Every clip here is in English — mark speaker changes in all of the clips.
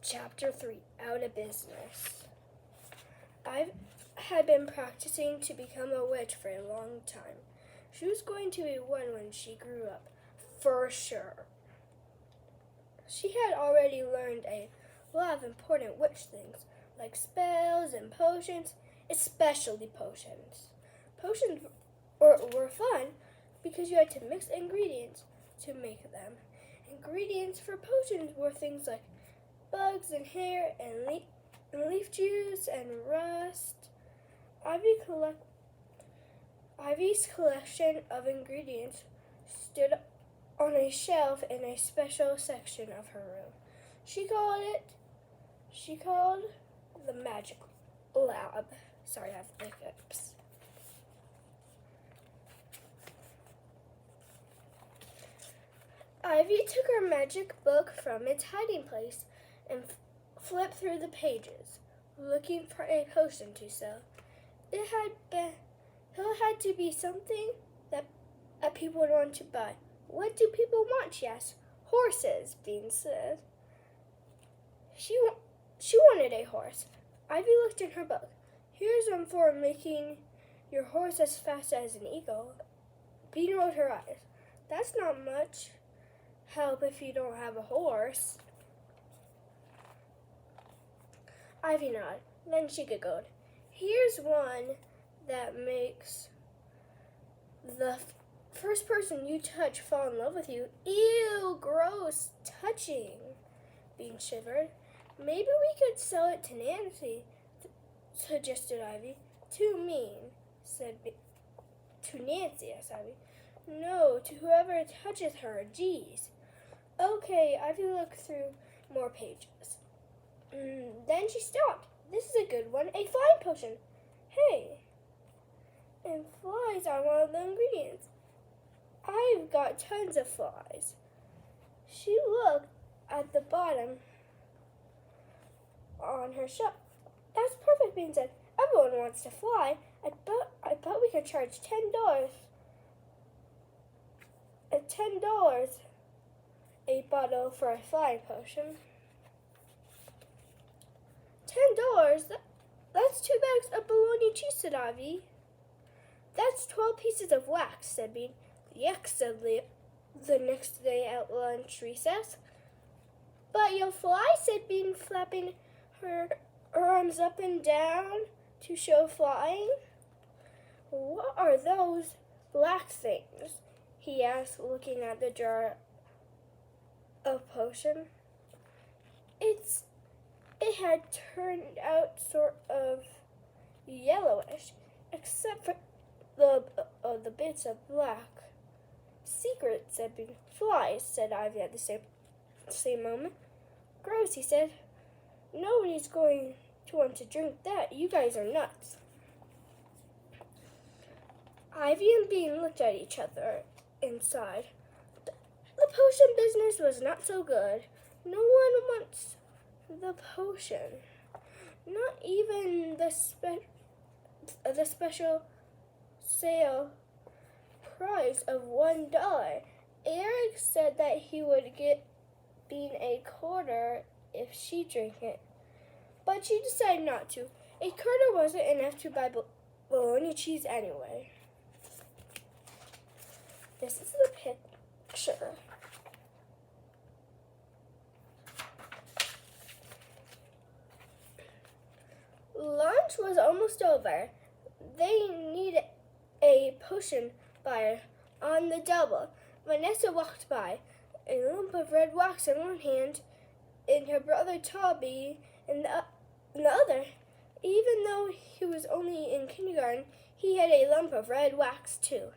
Speaker 1: Chapter 3, Out of Business. I had been practicing to become a witch for a long time. She was going to be one when she grew up, for sure. She had already learned a lot of important witch things, like spells and potions, especially potions. Potions were fun because you had to mix ingredients to make them. Ingredients for potions were things like bugs and hair and leaf juice and rust. Ivy's collection of ingredients stood on a shelf in a special section of her room. She called the magic lab. Sorry, I have hiccups. Ivy took her magic book from its hiding place and flipped through the pages, looking for a potion to sell. It had to be something that people would want to buy. What do people want, she asked. Horses, Bean said. She wanted a horse. Ivy looked in her book. Here's one for making your horse as fast as an eagle. Bean rolled her eyes. That's not much help if you don't have a horse. Ivy nodded. Then she giggled. Here's one that makes the first person you touch fall in love with you. Ew, gross, touching. Bean shivered. Maybe we could sell it to Nancy, suggested Ivy. Too mean, said to Nancy, asked Ivy. No, to whoever touches her, geez. Okay, Ivy looked through more pages. Then she stopped. This is a good one, a flying potion. Hey, and flies are one of the ingredients. I've got tons of flies. She looked at the bottom on her shelf. That's perfect, Bean said. Everyone wants to fly. I bet we could charge $10. $10 a bottle for a flying potion. $10? That's 2 bags of bologna cheese, said Ivy. That's 12 pieces of wax, said Bean. Yuck, said the next day at lunch recess. But you'll fly, said Bean, flapping her arms up and down to show flying. What are those black things? He asked, looking at the jar of potion. It had turned out sort of yellowish, except for the bits of black. Secret, said Bean. Flies, said Ivy at the same moment. Gross, he said. Nobody's going to want to drink that. You guys are nuts. Ivy and Bean looked at each other and sighed. The potion business was not so good. No one wants the potion. Not even the special sale price of $1. Eric said that he would get Bean a quarter if she drank it, but she decided not to. A quarter wasn't enough to buy bologna cheese anyway. This is the picture. Lunch was almost over. They needed a potion buyer on the double. Vanessa walked by, a lump of red wax in one hand and her brother Toby in the other. Even though he was only in kindergarten, he had a lump of red wax too.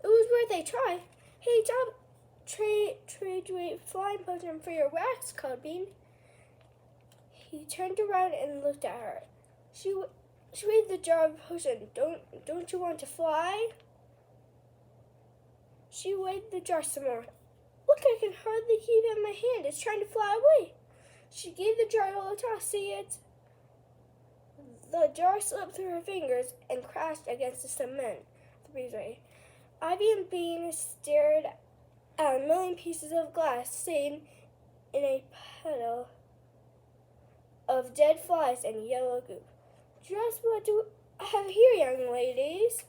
Speaker 1: It was worth a try. Hey, Toby, trade you a flying potion for your wax, called Bean. He turned around and looked at her. She waved the jar of potion. Don't you want to fly? She waved the jar some more. Look, I can hardly keep it in my hand. It's trying to fly away. She gave the jar a little toss. See it? The jar slipped through her fingers and crashed against the cement. The breezeway. Ivy and Bean stared at a million pieces of glass sitting in a puddle of dead flies and yellow goop. Just what do I have here, young ladies?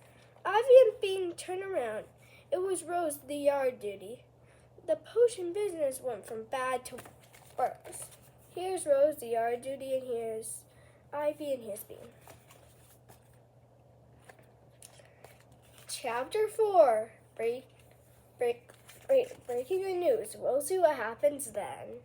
Speaker 1: Ivy and Bean turned around. It was Rose, the yard duty. The potion business went from bad to worse. Here's Rose, the yard duty, and here's Ivy and here's Bean. Chapter 4. Breaking the news. We'll see what happens then.